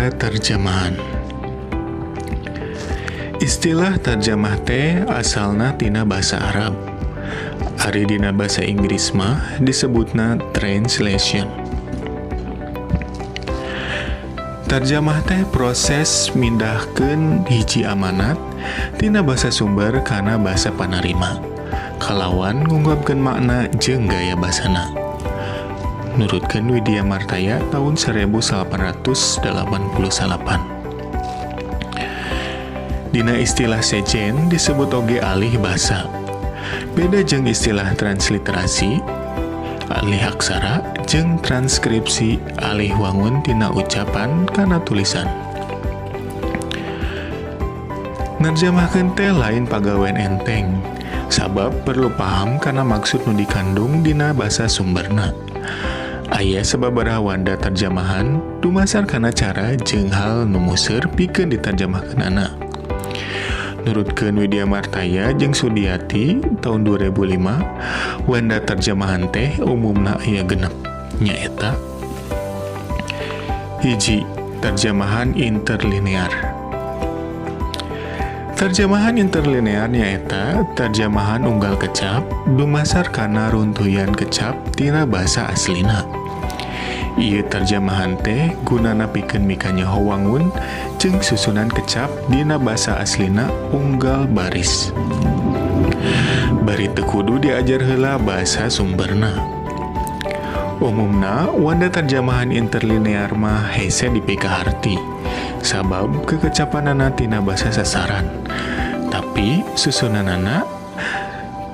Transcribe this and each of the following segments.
Wanda terjemahan. Istilah terjemah teh asalna tina basa Arab. Ari dina basa Inggris mah disebutna translation. Terjemah teh proses mindahkeun hiji amanat tina basa sumber kana basa panarima, kalawan ngungkapkeun makna jeung gaya basana. Nurutkeun Widya Martaya tahun 1888. Dina istilah sejen disebut oge alih basa. Beda jeung istilah transliterasi, alih aksara, jeung transkripsi alih wangun tina ucapan kana tulisan. Nerjamahkeun teh lain pagawean enteng, sabab perlu paham kana maksud nu dikandung dina basa sumberna. Aya sababaraha wanda terjemahan dumasar kana cara jeung hal nu museur pikeun diterjemahkeunana. Nurutkeun Widya Martaya jeung Sudiati tahun 2005, wanda terjemahan teh umumna aya genep, nyaeta: hiji, terjemahan interlinear. Terjemahan interlinear nyaeta terjemahan unggal kecap dumasar kana runtuyan kecap tina basa aslina. Ieu terjemahan teh gunana pikeun mikanyaho wangun jeung susunan kecap dina basa aslina unggal baris. Bari teu kudu diajar heula basa sumberna. Umumna wanda terjemahan interlinear mah hese dipikaharti, sabab kekecapanana tina basa sasaran. Tapi susunanana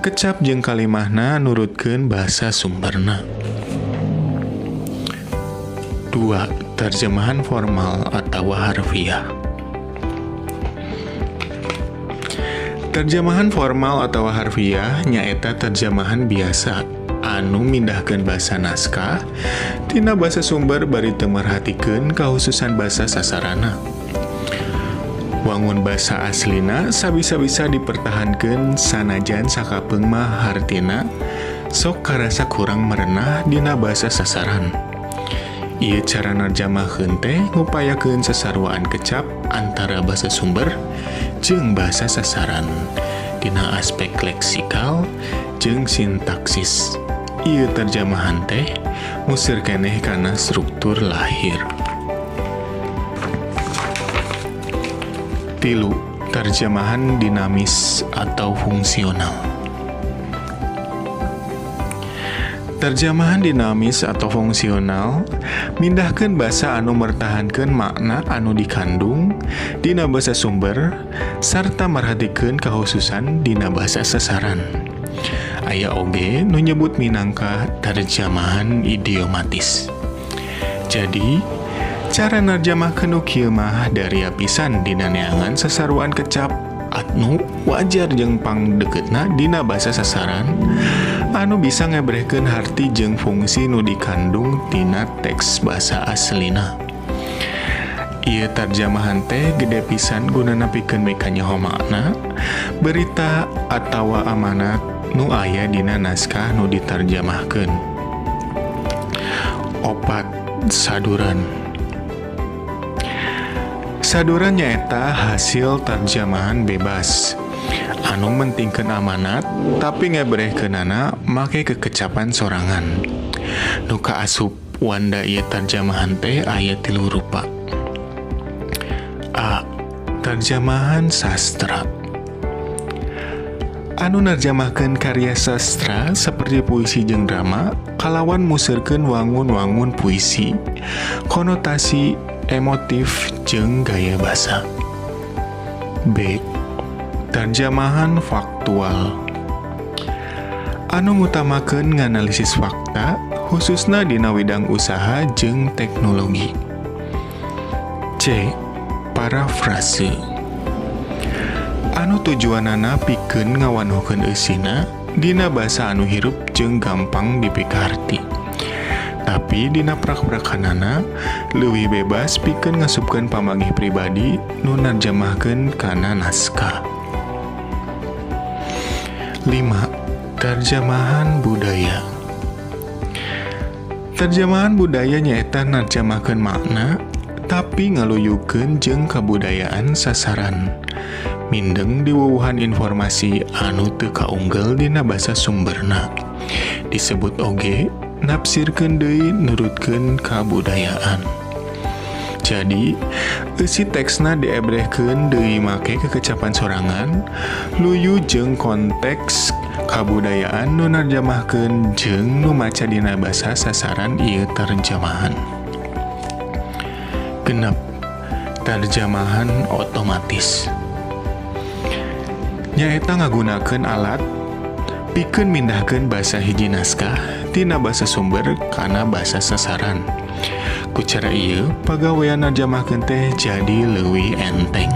kecap jeung kalimahna nurutkeun basa sumberna. 2. Terjemahan formal atau harfiah. Terjemahan formal atau harfiah nyaeta terjemahan biasa anu mindahkeun basa naskah tina basa sumber bari teu merhatikeun kahususan basa sasarana. Wangun basa aslina sabisa-bisa dipertahankeun sanajan sakapeung mah hartina sok karasa kurang merenah dina basa sasaran. Ieu cara narjamahkeun teh ngupayakeun sasarwaan kecap antara basa sumber jeung basa sasaran dina aspek leksikal jeung sintaksis. Ieu terjemahan teh museur keneh kana struktur lahir. 3. Terjemahan dinamis atau fungsional. Terjemahan dinamis atau fungsional mindahkeun basa anu mertahankeun makna anu dikandung dina basa sumber sarta merhatikeun kahususan dina basa sasaran. Aya oge nu nyebut minangka terjemahan idiomatis. Jadi, cara narjamahkeun nu kieu mah dari apisan dina neangan sasaruan kecap anu wajar jeung pangdeukeutna dina basa sasaran anu bisa ngebrehkeun harti jeung fungsi nu dikandung tina teks basa aslina. Ieu terjemahan teh gede pisan gunana pikeun mikanyaho makna berita atawa amanat nu aya dina naskah nu diterjemahkeun. 4. Saduran. Saduran nyaeta hasil terjemahan bebas anu mentingkeun amanat tapi ngebrehkeunana make kekecapan sorangan. Nu kaasup wanda ieu terjemahan teh aya 3 rupa. A. Terjemahan sastra. Anu narjamahkeun karya sastra seperti puisi jeung drama kalawan museurkeun wangun-wangun puisi, konotasi emotif jeung gaya basa. B. Terjemahan faktual. Anu ngutamakeun nganalisis fakta khususna dina widang usaha jeung teknologi. C. Parafrase. Anu tujuanana pikeun ngawanohkeun eusina dina basa anu hirup jeung gampang dipikaharti. Tapi dina prak-prakanana leuwih bebas pikeun ngasupkeun pamanggih pribadi nu narjamahkeun kana naskah. 5. Terjemahan budaya. Terjemahan budaya nyaeta narjamahkeun makna tapi ngaluyukeun jeung kabudayaan sasaran. Mindeng di wuwuhan informasi anu teu kaunggel dina basa sumberna. Disebut oge nafsirkeun deui nurutkeun kabudayaan. Jadi, eusi teksna diebrehkeun deui make kekecapan sorangan, luyu jeung konteks kabudayaan nu narjamahkeun jeung nu maca dina basa sasaran ieu terjemahan. Genep, terjemahan otomatis. Nyaeta ngagunakeun alat pikeun mindahkeun basa hiji naskah tina basa sumber kana basa sasaran. Ku cara ieu pagawean narjamahkeun teh jadi leuwih enteng.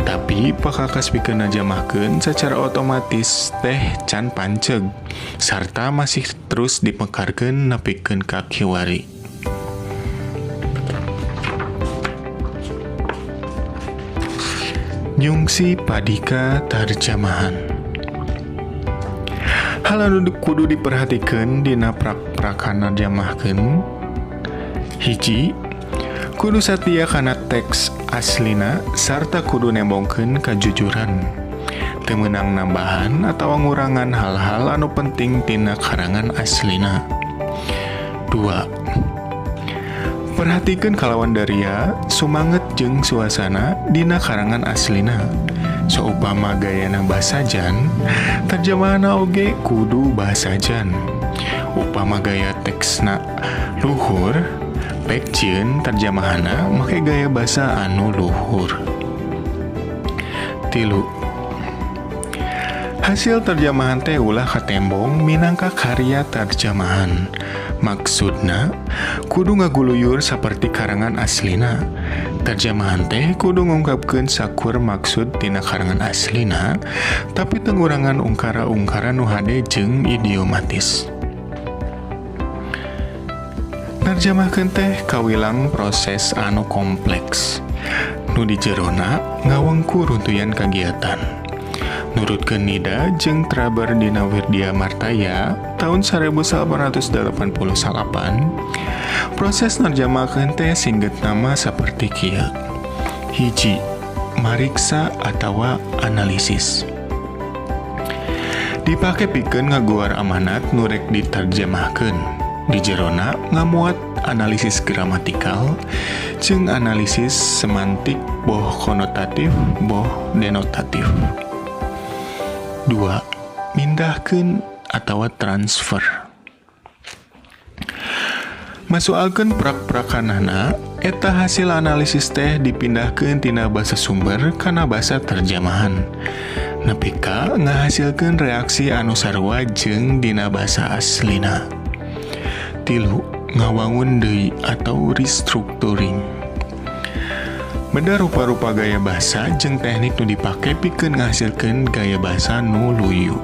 Tapi pakakas pikeun narjamahkeun secara otomatis teh can panceg sarta masih terus dipekarkeun nepikeun ka kiwari. Nyungsi padika terjemahan. Hal anu kudu diperhatikeun dina prak-prakan narjamahkeun. Hiji, kudu satia kana teks aslina sarta kudu nembongkeun kajujuran. Teu meunang nambahan atawa ngurangan hal-hal anu penting tina karangan aslina. 2. Perhatikeun kalawan daria, sumanget jeung suasana dina karangan aslina. Saupama gayana basajan, terjemahana oge kudu basajan. Upama gaya teksna luhur, pekcieun terjemahana make gaya basa anu luhur. 3. Hasil terjemahan teh ulah katembong minangka karya terjemahan. Maksudna, kudu ngaguluyur saperti karangan aslina. Terjemahan teh kudu ngungkapkeun sakur maksud tina karangan aslina, tapi teu ngurangan ungkara-ungkara nu hade jeung idiomatis. Narjamahkeun teh kawilang proses anu kompleks. Nu di jerona ngawengku runtuyan kagiatan. Nurutkeun Nida jeung Traber dina Wirdia Martaya tahun 1888, proses narjamahkeun teh singget nama saperti kieu. Hiji, mariksa atawa analisis. Dipake pikeun ngaguar amanat nu rek diterjemahkeun. Di jerona ngamuat analisis gramatikal jeung analisis semantik boh konotatif boh denotatif. 2. Mindahkeun atawa transfer. Masualkeun prak-prakanana eta hasil analisis teh dipindahkeun tina basa sumber kana basa terjemahan. Nepi ka ngahasilkeun reaksi anu sarua jeung dina basa aslina. 3. Ngawangun deui atau restructuring. Beda rupa-rupa gaya basa jeung teknik nu dipake pikeun ngahasilkeun gaya basa nu luyu.